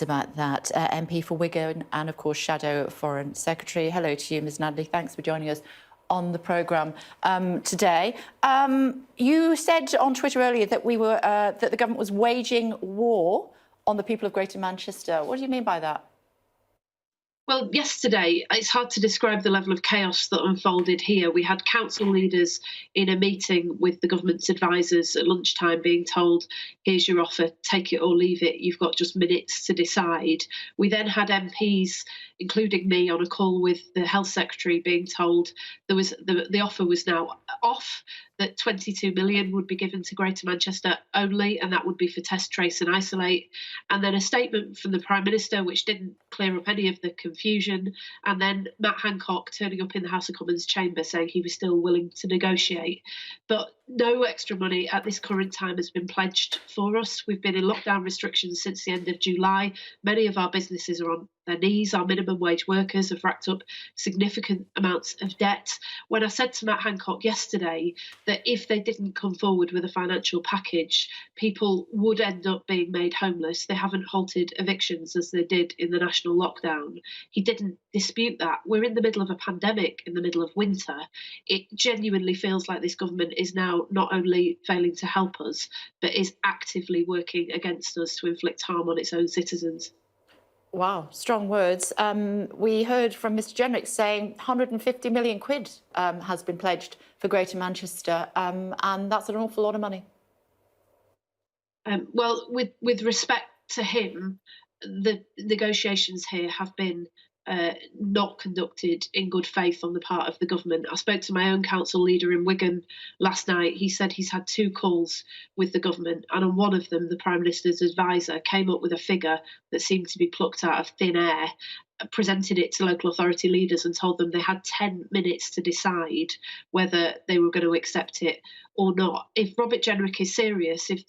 About that, MP for Wigan and, of course, Shadow Foreign Secretary. Hello to you, Ms Nandy. Thanks for joining us on the programme today. You said on Twitter earlier that that the government was waging war on the people of Greater Manchester. What do you mean by that? Well, yesterday, it's hard to describe the level of chaos that unfolded here. We had council leaders in a meeting with the government's advisors at lunchtime being told, here's your offer, take it or leave it, you've got just minutes to decide. We then had MPs, including me, on a call with the Health Secretary being told the offer was now off, that 22 million would be given to Greater Manchester only, and that would be for test, trace and isolate. And then a statement from the Prime Minister, which didn't clear up any of the confusion. And then Matt Hancock turning up in the House of Commons chamber saying he was still willing to negotiate. But no extra money at this current time has been pledged for us. We've been in lockdown restrictions since the end of July. Many of our businesses are on their knees. Our minimum wage workers have racked up significant amounts of debt. When I said to Matt Hancock yesterday that if they didn't come forward with a financial package, people would end up being made homeless. They haven't halted evictions as they did in the national lockdown. He didn't dispute that. We're in the middle of a pandemic, in the middle of winter. It genuinely feels like this government is now not only failing to help us, but is actively working against us to inflict harm on its own citizens. Wow, strong words. We heard from Mr Jenrick saying 150 million quid has been pledged for Greater Manchester, and that's an awful lot of money. Well, with respect to him, the negotiations here have been not conducted in good faith on the part of the government. I spoke to my own council leader in Wigan last night. He said he's had 2 calls with the government, and on one of them, the Prime Minister's advisor came up with a figure that seemed to be plucked out of thin air, presented it to local authority leaders and told them they had 10 minutes to decide whether they were going to accept it or not. If Robert Jenrick is serious, if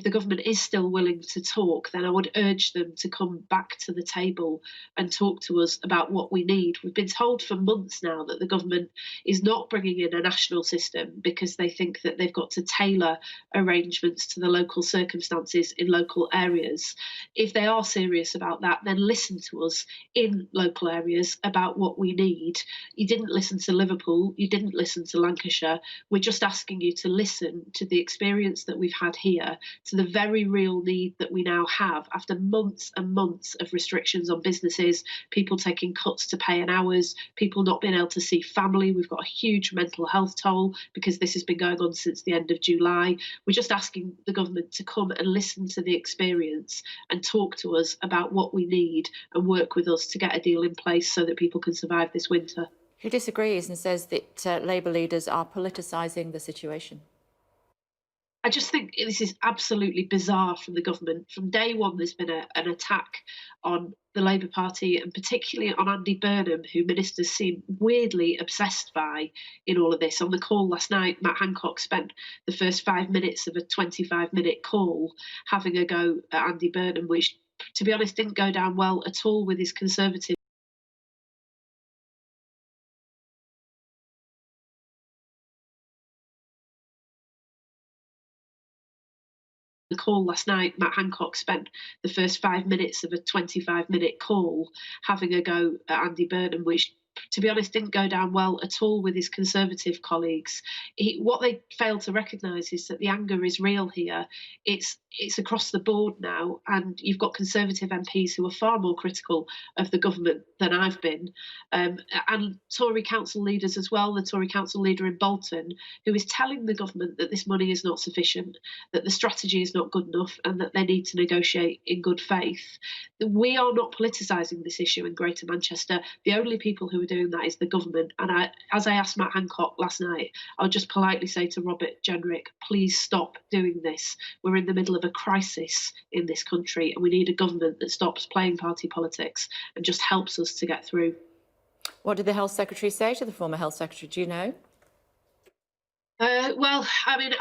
the government is still willing to talk, then I would urge them to come back to the table and talk to us about what we need. We've been told for months now that the government is not bringing in a national system because they think that they've got to tailor arrangements to the local circumstances in local areas. If they are serious about that, then listen to us in local areas about what we need. You didn't listen to Liverpool, you didn't listen to Lancashire. We're just asking you to listen to the experience that we've had here, to the very real need that we now have after months and months of restrictions on businesses, people taking cuts to pay and hours, people not being able to see family. We've got a huge mental health toll because this has been going on since the end of July. We're just asking the government to come and listen to the experience and talk to us about what we need and work with us to get a deal in place so that people can survive this winter. Who disagrees and says that Labour leaders are politicising the situation? I just think this is absolutely bizarre from the government. From day one, there's been an attack on the Labour Party and particularly on Andy Burnham, who ministers seem weirdly obsessed by in all of this. On the call last night, Matt Hancock spent the first 5 minutes of a 25-minute call having a go at Andy Burnham, which, to be honest, didn't go down well at all with his Conservative the call last night. Matt Hancock spent the first 5 minutes of a 25-minute call having a go at Andy Burnham, which, to be honest, didn't go down well at all with his Conservative colleagues. What they fail to recognise is that the anger is real here. It's across the board now, and you've got Conservative MPs who are far more critical of the government than I've been, and Tory council leaders as well. The Tory council leader in Bolton, who is telling the government that this money is not sufficient, that the strategy is not good enough, and that they need to negotiate in good faith. We are not politicising this issue in Greater Manchester. The only people who are doing that is the government. And as I asked Matt Hancock last night, I'll just politely say to Robert Jenrick, please stop doing this. We're in the middle of a crisis in this country, and we need a government that stops playing party politics and just helps us to get through. What did the Health Secretary say to the former Health Secretary? Do you know? Well, I mean,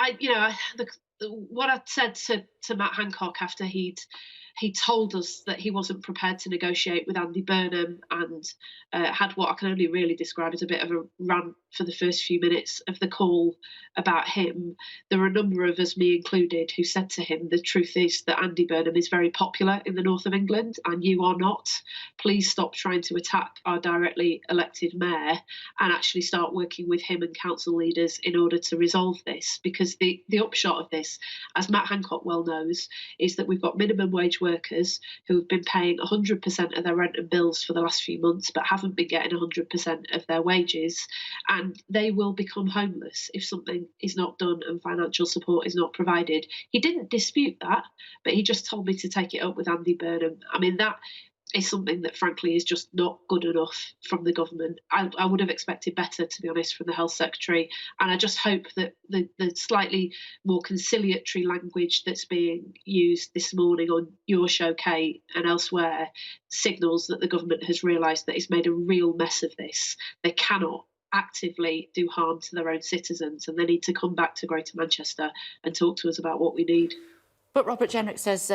what I said to Matt Hancock after he told us that he wasn't prepared to negotiate with Andy Burnham, and had what I can only really describe as a bit of a rant for the first few minutes of the call about him. There were a number of us, me included, who said to him, the truth is that Andy Burnham is very popular in the north of England and you are not. Please stop trying to attack our directly elected mayor and actually start working with him and council leaders in order to resolve this, because the upshot of this, as Matt Hancock well knows, is that we've got minimum wage workers who have been paying 100% of their rent and bills for the last few months but haven't been getting 100% of their wages, and they will become homeless if something is not done and financial support is not provided. He didn't dispute that, but he just told me to take it up with Andy Burnham. I mean, that is something that frankly is just not good enough from the government. I would have expected better, to be honest, from the Health Secretary, and I just hope that the slightly more conciliatory language that's being used this morning on your show, Kate, and elsewhere signals that the government has realised that it's made a real mess of this. They cannot actively do harm to their own citizens, and they need to come back to Greater Manchester and talk to us about what we need. But Robert Jenrick says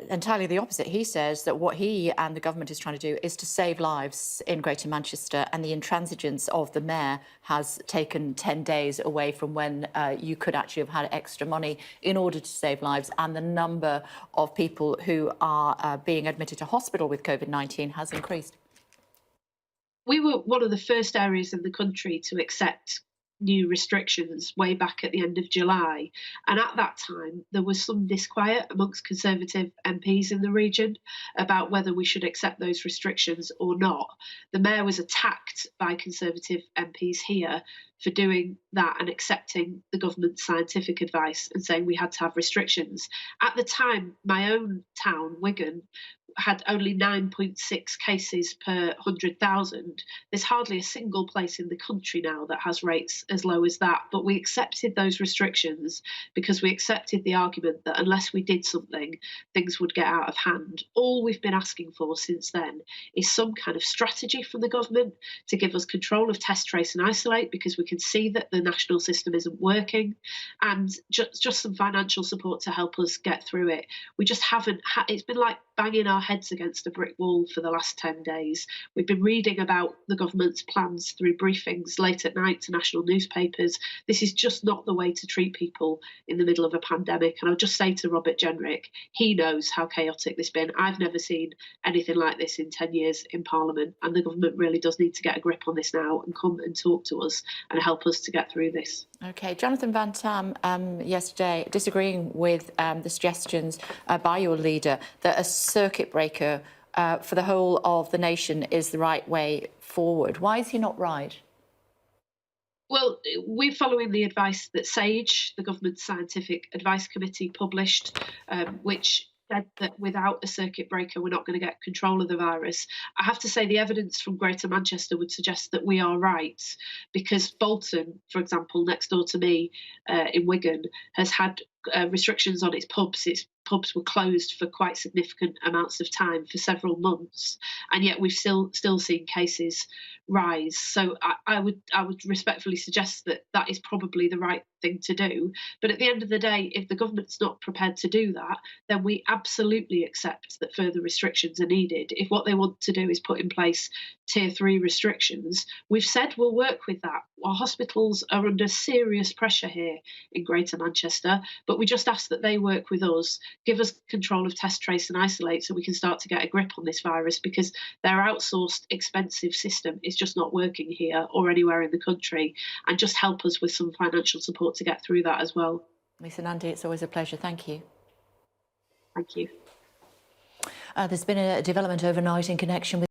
entirely the opposite. He says that what he and the government is trying to do is to save lives in Greater Manchester, and the intransigence of the mayor has taken 10 days away from when you could actually have had extra money in order to save lives, and the number of people who are being admitted to hospital with COVID-19 has increased. We were one of the first areas in the country to accept new restrictions way back at the end of July. And at that time, there was some disquiet amongst Conservative MPs in the region about whether we should accept those restrictions or not. The mayor was attacked by Conservative MPs here for doing that and accepting the government's scientific advice and saying we had to have restrictions. At the time, my own town, Wigan, had only 9.6 cases per 100,000. There's hardly a single place in the country now that has rates as low as that. But we accepted those restrictions because we accepted the argument that unless we did something, things would get out of hand. All we've been asking for since then is some kind of strategy from the government to give us control of test, trace and isolate, because we can see that the national system isn't working, and just some financial support to help us get through it. We just haven't it's been like banging our heads against a brick wall for the last 10 days. We've been reading about the government's plans through briefings late at night to national newspapers. This is just not the way to treat people in the middle of a pandemic. And I'll just say to Robert Jenrick, he knows how chaotic this has been. I've never seen anything like this in 10 years in Parliament, and the government really does need to get a grip on this now and come and talk to us and help us to get through this. OK, Jonathan Van Tam, yesterday disagreeing with the suggestions by your leader that a circuit breaker for the whole of the nation is the right way forward. Why is he not right? Well, we're following the advice that SAGE, the government's scientific advice committee, published, which said that without a circuit breaker, we're not going to get control of the virus. I have to say the evidence from Greater Manchester would suggest that we are right, because Bolton, for example, next door to me in Wigan, has had restrictions on its pubs. Its pubs were closed for quite significant amounts of time for several months, and yet we've still seen cases rise. So I would respectfully suggest that that is probably the right thing to do. But at the end of the day, if the government's not prepared to do that, then we absolutely accept that further restrictions are needed. If what they want to do is put in place tier 3 restrictions, we've said we'll work with that. Our hospitals are under serious pressure here in Greater Manchester, but we just ask that they work with us, give us control of test, trace and isolate so we can start to get a grip on this virus, because their outsourced expensive system is just not working here or anywhere in the country, and just help us with some financial support to get through that as well. Lisa Nandy, it's always a pleasure. Thank you. Thank you. There's been a development overnight in connection with